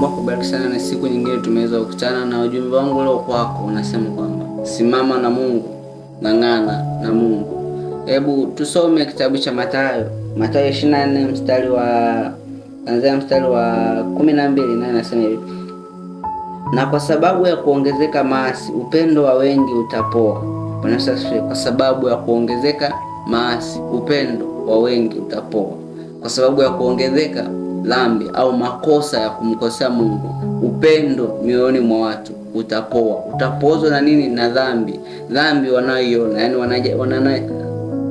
Mungu akubariki sana, na siku nyingine tumeweza kukutana, na ujumbe wangu leo kwako unasema kwamba simama na Mungu, ng'ang'ana na Mungu. Hebu tusome kitabu cha Mathayo 24 mstari wa 12, na nasema hivi: na kwa sababu ya kuongezeka maasi, upendo wa wengi utapoa. Bwana asifiwe. Kwa sababu ya kuongezeka maasi, upendo wa wengi utapoa. Kwa sababu ya kuongezeka dhambi au makosa ya kumkosea Mungu, upendo mioyoni mwa watu utapoa. Utapozwa na nini? Na dhambi. Dhambi wanayoiona, yani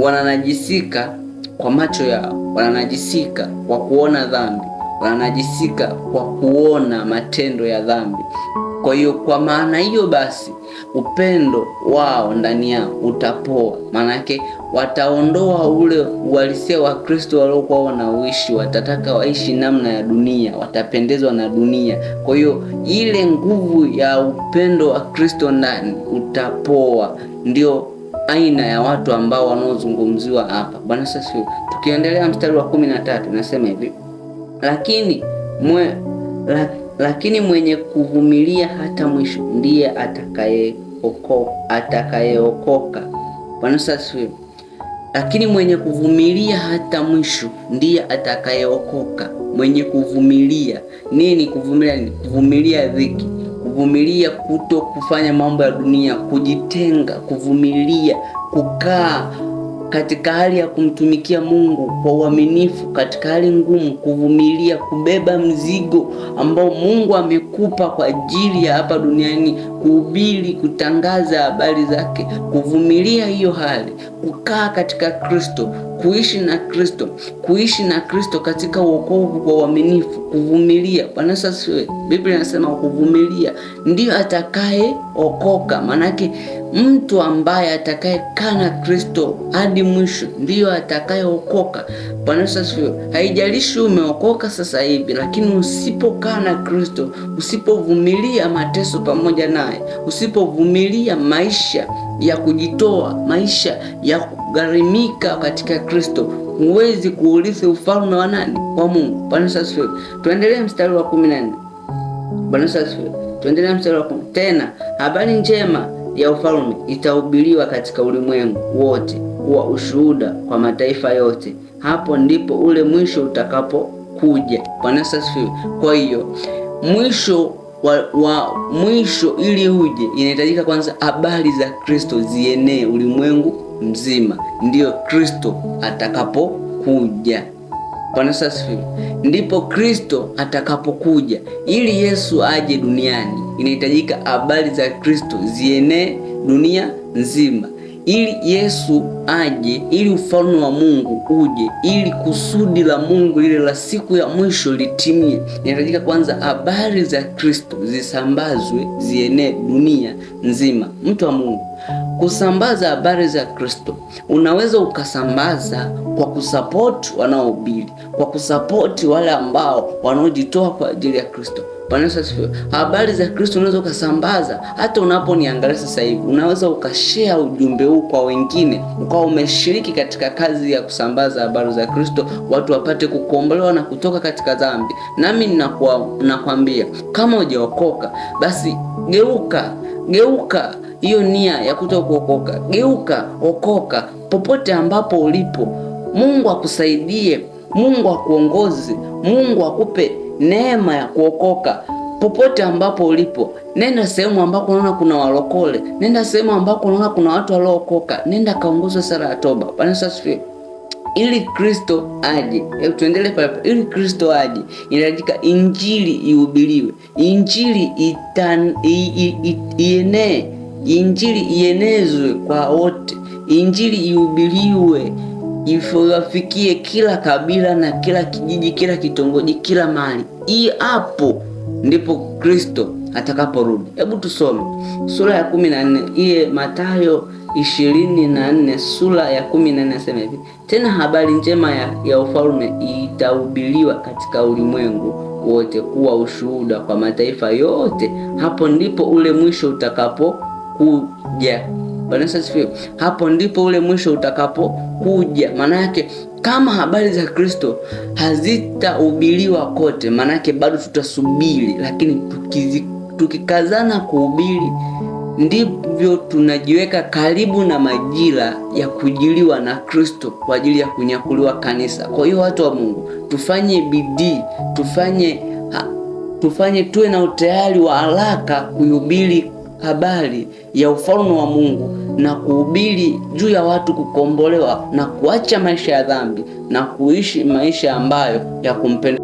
wananajisika kwa macho yao, wananajisika kwa kuona dhambi, wananajisika kwa kuona matendo ya dhambi. Kwa hiyo kwa maana hiyo basi upendo wao ndani yao utapoa. Maana yake wataondoa ule uhalisia wa Kristo waliokuwa wanaishi, watataka waishi namna ya dunia, watapendezwa na dunia. Kwa hiyo ile nguvu ya upendo wa Kristo ndani utapoa. Ndio aina ya watu ambao wanaozungumziwa hapa. Bwana asifiwe. Tukiendelea mstari wa 13 nasema hivi: lakini mwenye kuvumilia hata mwisho ndiye atakayeokoka. Bwana asifiwe. Lakini mwenye kuvumilia hata mwisho ndiye atakayeokoka. Mwenye kuvumilia nini? Kuvumilia nini? Kuvumilia dhiki, kuvumilia kuto kufanya mambo ya dunia, kujitenga, kuvumilia kukaa katika hali ya kumtumikia Mungu kwa uaminifu, katika hali ngumu, kuvumilia kubeba mzigo ambao Mungu amekupa kwa ajili ya hapa duniani, kuhubiri, kutangaza habari zake, kuvumilia hiyo hali, kukaa katika Kristo, kuishi na Kristo katika wokovu kwa uaminifu, kuvumilia. Bwana asifiwe. Biblia inasema kuvumilia ndio atakayeokoka. Manake mtu ambaye atakayekaa na Kristo hadi mwisho ndio atakayeokoka. Bwana asifiwe. Haijalishi umeokoka sasa hivi, lakini usipokaa na Kristo, usipovumilia mateso pamoja naye, usipovumilia maisha ya kujitoa, maisha ya kugharimika katika Kristo, huwezi kuurithi ufalme wa nani? Wa Mungu. Bwana asifiwe. Tuendelee mstari wa 14. Bwana asifiwe. Tuendelee mstari wa 10. Tena habari njema ya ufalme itahubiriwa katika ulimwengu wote kuwa ushuhuda kwa mataifa yote, hapo ndipo ule mwisho utakapokuja. Bwana asifiwe. Kwa hiyo mwisho ili uje, inahitajika kwanza habari za Kristo zienee ulimwengu mzima, ndiyo Kristo atakapokuja. Bwana asifiwe. Ndipo Kristo atakapokuja. Ili Yesu aje duniani, inahitajika habari za Kristo zienee dunia nzima. Ili Yesu aje, ili ufalme wa Mungu uje, ili kusudi la Mungu lile la siku ya mwisho litimie, inahitajika kwanza habari za Kristo zisambazwe, zienee dunia nzima. Mtu wa Mungu, kusambaza habari za Kristo, unaweza ukasambaza kwa kusupport wanaohubiri, kwa kusupport wale ambao wanaojitoa kwa ajili ya Kristo. Bwana asifiwe. Habari za Kristo unaweza ukasambaza. Hata unaponiangalia sasa hivi, unaweza ukashare ujumbe huu kwa wengine, ukawa umeshiriki katika kazi ya kusambaza habari za Kristo, watu wapate kukombolewa na kutoka katika dhambi. Nami nakwambia kama hujaokoka, basi geuka hiyo nia ya kutokuokoka, geuka, okoka popote ambapo ulipo. Mungu akusaidie, Mungu akuongoze, Mungu akupe neema ya kuokoka popote ambapo ulipo. Nenda sehemu ambako unaona kuna walokole, nenda sehemu ambako unaona kuna watu waliookoka, nenda kaongozwe sala ya toba. Bwana asifiwe. Ili Kristo aje, tuendelee pale. Ili Kristo aje, inahitajika injili ihubiriwe, injili ienee, injili ienezwe kwa wote, injili ihubiriwe, ifikie kila kabila na kila kijiji, kila kitongoji, kila mahali. Hapo ndipo Kristo atakaporudi. Hebu tusome sura ya 14, ile Mathayo 24, sura ya 14 nasema hivi: tena habari njema ya ufalme itahubiriwa katika ulimwengu wote kuwa ushuhuda kwa mataifa yote, hapo ndipo ule mwisho utakapokuja. Bwana Yesu asifiwe. Hapo ndipo ule mwisho utakapokuja. Maana yake kama habari za Kristo hazitahubiriwa kote, maana yake bado tutasubiri, lakini tukikazana kuhubiri, ndivyo tunajiweka karibu na majira ya kujiliwa na Kristo kwa ajili ya kunyakuliwa kanisa. Kwa hiyo watu wa Mungu, tufanye bidii, tufanye tuwe na utayari wa haraka kuhubiri habari ya ufalme wa Mungu na kuhubiri juu ya watu kukombolewa na kuacha maisha ya dhambi na kuishi maisha ambayo ya kumpenda